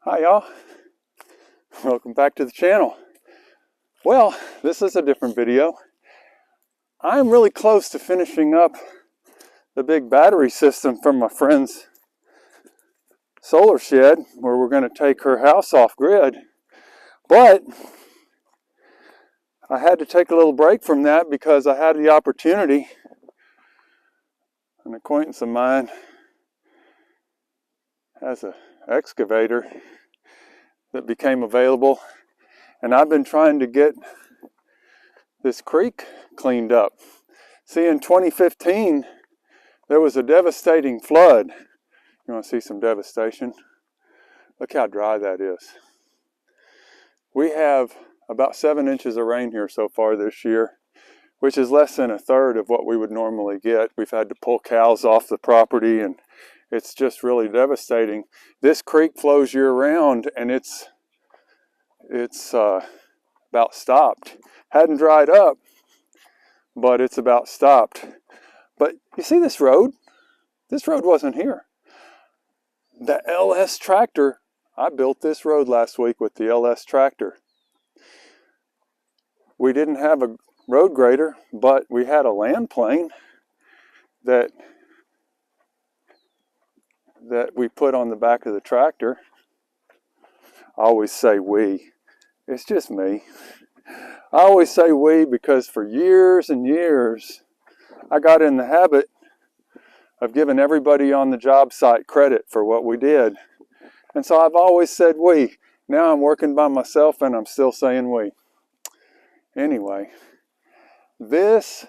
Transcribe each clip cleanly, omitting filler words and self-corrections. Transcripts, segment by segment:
Hi y'all, welcome back to the channel. Well, this is a different video. I'm really close to finishing up the big battery system from my friend's solar shed where we're going to take her house off grid. But I had to take a little break from that because I had the opportunity. An acquaintance of mine has an excavator that became available, and I've been trying to get this creek cleaned up. See, in 2015 there was a devastating flood. You want to see some devastation? Look how dry that is. We have about 7 inches of rain here so far this year, which is less than a third of what we would normally get. We've had to pull cows off the property, and it's just really devastating. This creek flows year round, and it's about stopped. Hadn't dried up, but it's about stopped. But you see this road? This road wasn't here. The LS tractor, I built this road last week with the LS tractor. We didn't have a road grader, but we had a land plane that we put on the back of the tractor. I always say we. It's just me. I always say we because for years and years, I got in the habit of giving everybody on the job site credit for what we did. And so I've always said we. Now I'm working by myself and I'm still saying we. Anyway, this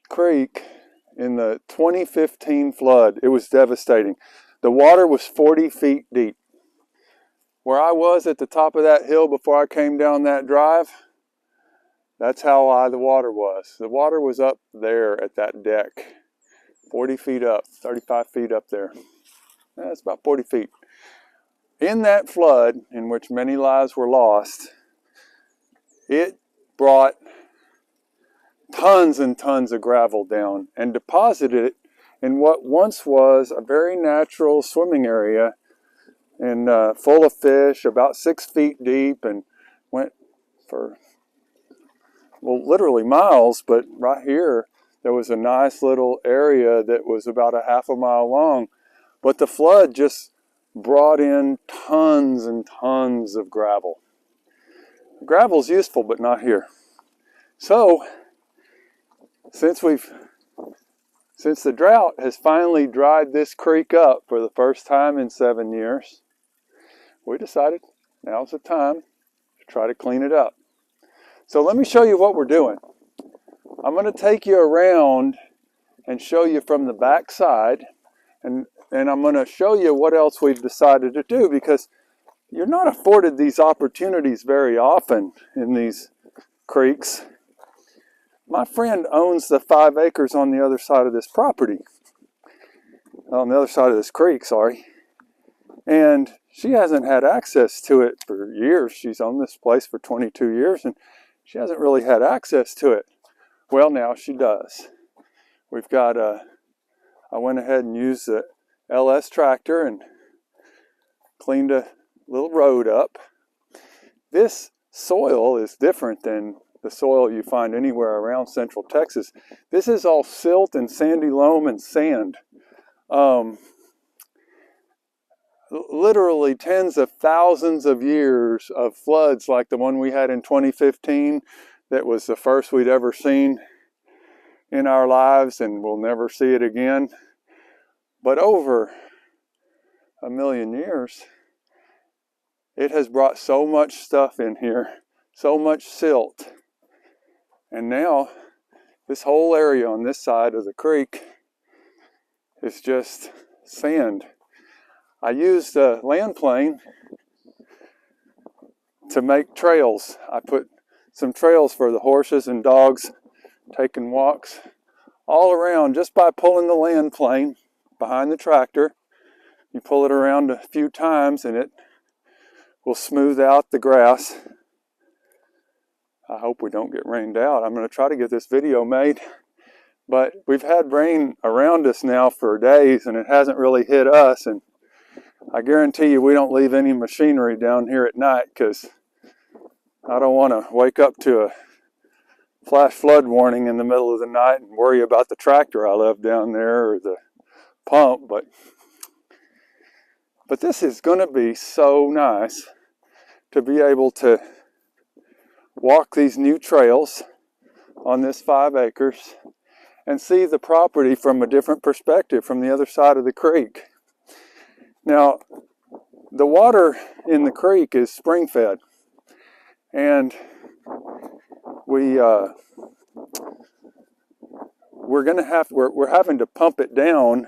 creek in the 2015 flood, it was devastating. The water was 40 feet deep. Where I was at the top of that hill before I came down that drive, that's how high the water was. The water was up there at that deck, 40 feet up, 35 feet up there. That's about 40 feet. In that flood, in which many lives were lost, it brought tons and tons of gravel down and deposited it in what once was a very natural swimming area and full of fish, about 6 feet deep, and went for, well, literally miles. But right here there was a nice little area that was about a half a mile long. But the flood just brought in tons and tons of gravel. Gravel's useful, but not here. So since the drought has finally dried this creek up for the first time in 7 years, we decided now's the time to try to clean it up. So let me show you what we're doing. I'm going to take you around and show you from the back side, and I'm going to show you what else we've decided to do, because you're not afforded these opportunities very often in these creeks. My friend owns the 5 acres on the other side of this property, on the other side of this creek, sorry. And she hasn't had access to it for years. She's owned this place for 22 years and she hasn't really had access to it. Well, now she does. We've got I went ahead and used the LS tractor and cleaned a little road up. This soil is different than the soil you find anywhere around Central Texas. This is all silt and sandy loam and sand. Literally tens of thousands of years of floods like the one we had in 2015 that was the first we'd ever seen in our lives, and we'll never see it again. But over 1,000,000 years, it has brought so much stuff in here, so much silt. And now this whole area on this side of the creek is just sand. I used a land plane to make trails. I put some trails for the horses and dogs taking walks all around just by pulling the land plane behind the tractor. You pull it around a few times and it will smooth out the grass. I hope we don't get rained out. I'm going to try to get this video made. But we've had rain around us now for days and it hasn't really hit us. And I guarantee you we don't leave any machinery down here at night because I don't want to wake up to a flash flood warning in the middle of the night and worry about the tractor I left down there or the pump. But this is going to be so nice to be able to walk these new trails on this 5 acres and see the property from a different perspective from the other side of the creek. Now, the water in the creek is spring fed, and we're having to pump it down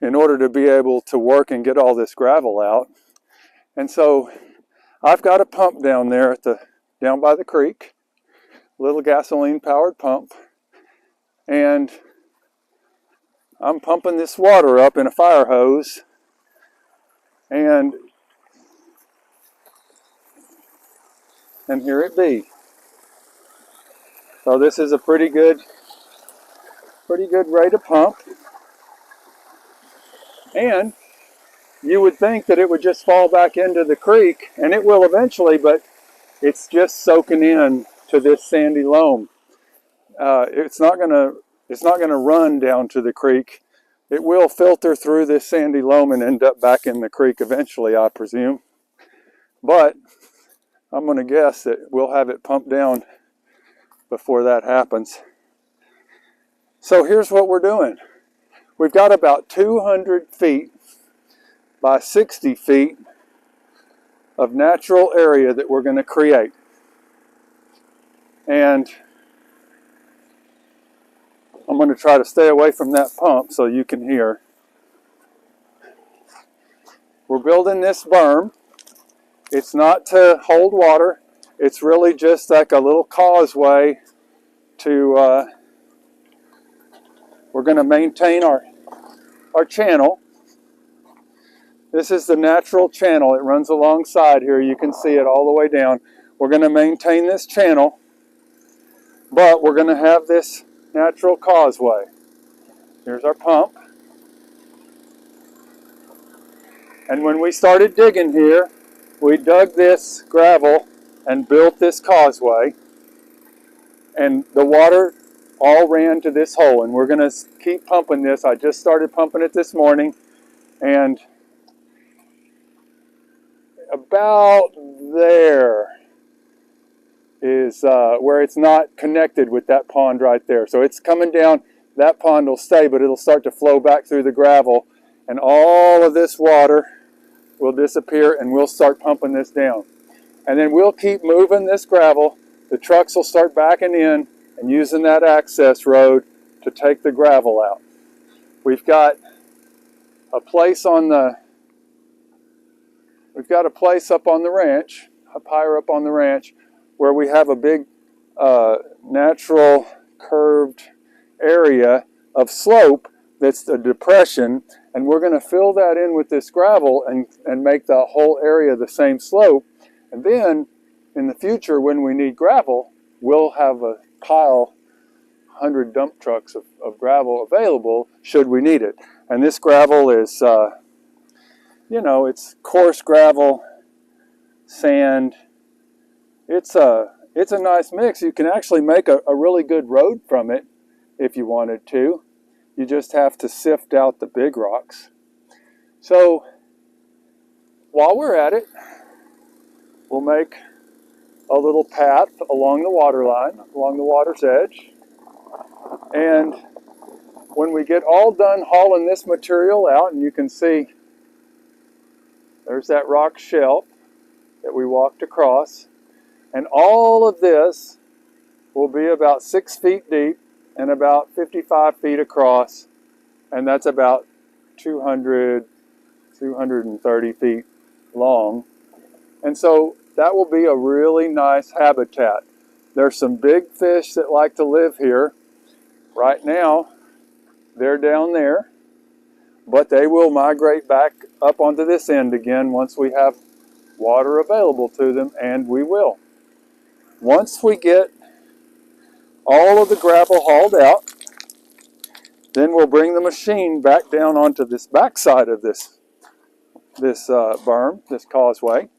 in order to be able to work and get all this gravel out. And so I've got a pump down there down by the creek, a little gasoline powered pump, and I'm pumping this water up in a fire hose, and here it be. So this is a pretty good rate of pump. And you would think that it would just fall back into the creek, and it will eventually, but it's just soaking in to this sandy loam. It's not gonna run down to the creek. It will filter through this sandy loam and end up back in the creek eventually, I presume. But I'm gonna guess that we'll have it pumped down before that happens. So here's what we're doing. We've got about 200 feet by 60 feet of natural area that we're going to create. And I'm going to try to stay away from that pump so you can hear. We're building this berm. It's not to hold water. It's really just like a little causeway to, we're going to maintain our channel. This is the natural channel. It runs alongside here. You can see it all the way down. We're going to maintain this channel, but we're going to have this natural causeway. Here's our pump. And when we started digging here, we dug this gravel and built this causeway. And the water all ran to this hole. And we're going to keep pumping this. I just started pumping it this morning. And about there is where it's not connected with that pond right there. So it's coming down. That pond will stay, but it'll start to flow back through the gravel. And all of this water will disappear, and we'll start pumping this down. And then we'll keep moving this gravel. The trucks will start backing in and using that access road to take the gravel out. We've got a place up on the ranch, up higher up on the ranch, where we have a big natural curved area of slope that's a depression, and we're going to fill that in with this gravel and make the whole area the same slope. And then in the future, when we need gravel, we'll have a pile, 100 dump trucks of gravel available should we need it. And this gravel is, it's coarse gravel, sand. It's a nice mix. You can actually make a really good road from it if you wanted to. You just have to sift out the big rocks. So while we're at it, we'll make a little path along the water line, along the water's edge. And when we get all done hauling this material out, and you can see there's that rock shelf that we walked across, and all of this will be about 6 feet deep and about 55 feet across, and that's about 230 feet long. And so that will be a really nice habitat. There's some big fish that like to live here. Right now, they're down there, but they will migrate back up onto this end again once we have water available to them, and we will. Once we get all of the gravel hauled out, then we'll bring the machine back down onto this back side of this berm, this causeway.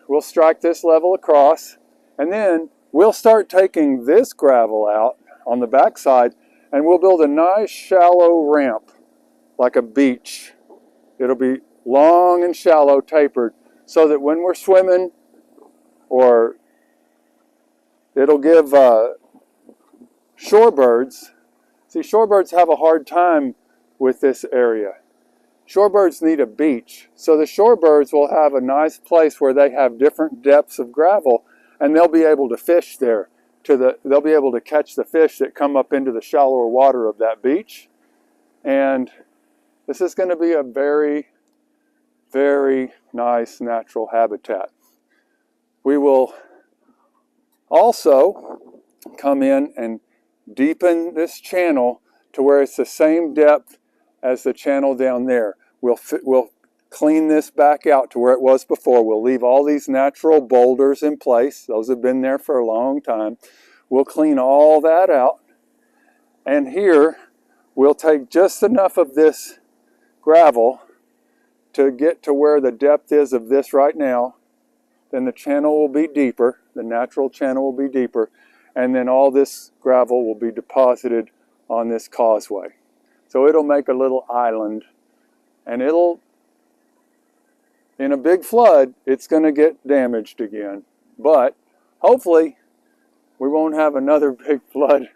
We'll strike this level across, and then we'll start taking this gravel out on the backside, and we'll build a nice shallow ramp like a beach. It'll be long and shallow, tapered, so that when we're swimming, or it'll give shorebirds. See, shorebirds have a hard time with this area. Shorebirds need a beach. So the shorebirds will have a nice place where they have different depths of gravel, and they'll be able to fish there. They'll be able to catch the fish that come up into the shallower water of that beach. And this is going to be a very, very nice natural habitat. We will also come in and deepen this channel to where it's the same depth as the channel down there. We'll clean this back out to where it was before. We'll leave all these natural boulders in place. Those have been there for a long time. We'll clean all that out. And here, we'll take just enough of this gravel to get to where the depth is of this right now. Then the channel will be deeper. The natural channel will be deeper. And then all this gravel will be deposited on this causeway. So it'll make a little island, and in a big flood, it's going to get damaged again. But hopefully, we won't have another big flood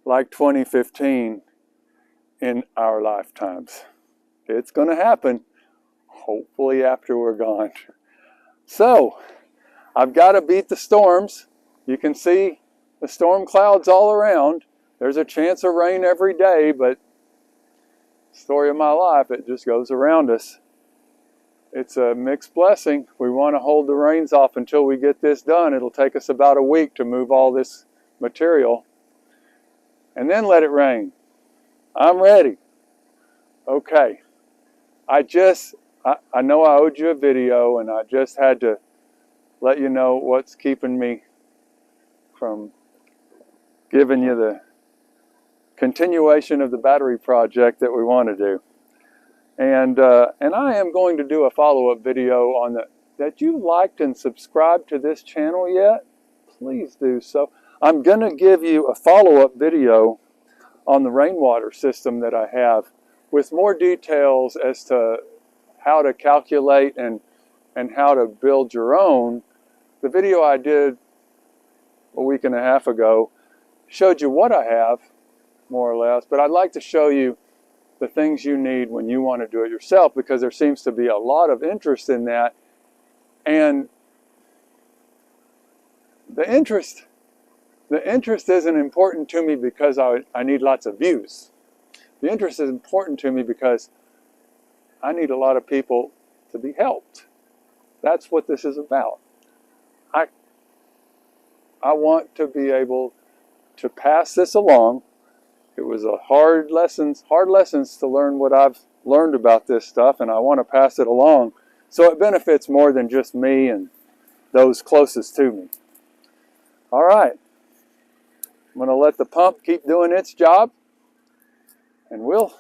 like 2015 in our lifetimes. It's going to happen, hopefully after we're gone. So, I've got to beat the storms. You can see the storm clouds all around. There's a chance of rain every day, but story of my life, it just goes around us. It's a mixed blessing. We want to hold the reins off until we get this done. It'll take us about a week to move all this material, and then let it rain. I'm ready. Okay. I know I owed you a video, and I just had to let you know what's keeping me from giving you the continuation of the battery project that we want to do. And I am going to do a follow-up video on that you liked and subscribed to this channel yet? Please do so. I'm going to give you a follow-up video on the rainwater system that I have with more details as to how to calculate and how to build your own. The video I did a week and a half ago showed you what I have, more or less, but I'd like to show you the things you need when you want to do it yourself, because there seems to be a lot of interest in that. And the interest isn't important to me because I need lots of views. The interest is important to me because I need a lot of people to be helped. That's what this is about. I want to be able to pass this along. It was hard lessons to learn what I've learned about this stuff, and I want to pass it along so it benefits more than just me and those closest to me. All right. I'm going to let the pump keep doing its job, and we'll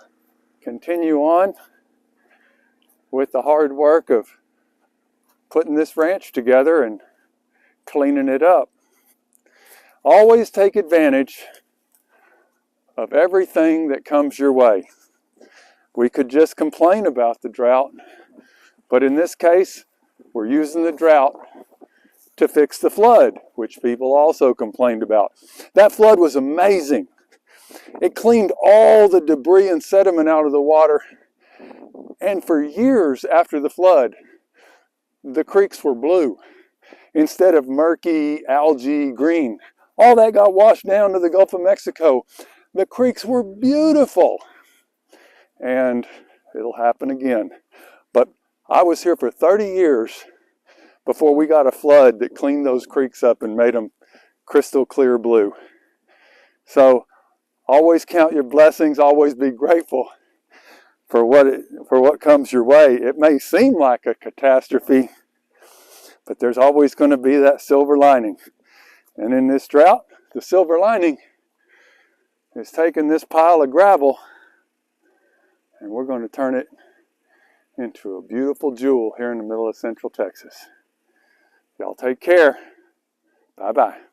continue on with the hard work of putting this ranch together and cleaning it up. Always take advantage of everything that comes your way. We could just complain about the drought, but in this case, we're using the drought to fix the flood, which people also complained about. That flood was amazing. It cleaned all the debris and sediment out of the water, and for years after the flood, the creeks were blue instead of murky, algae green. All that got washed down to the Gulf of Mexico. The creeks were beautiful. And it'll happen again. But I was here for 30 years before we got a flood that cleaned those creeks up and made them crystal clear blue. So always count your blessings, always be grateful for what comes your way. It may seem like a catastrophe, but there's always going to be that silver lining. And in this drought, the silver lining is taking this pile of gravel and we're going to turn it into a beautiful jewel here in the middle of Central Texas. Y'all take care. Bye-bye.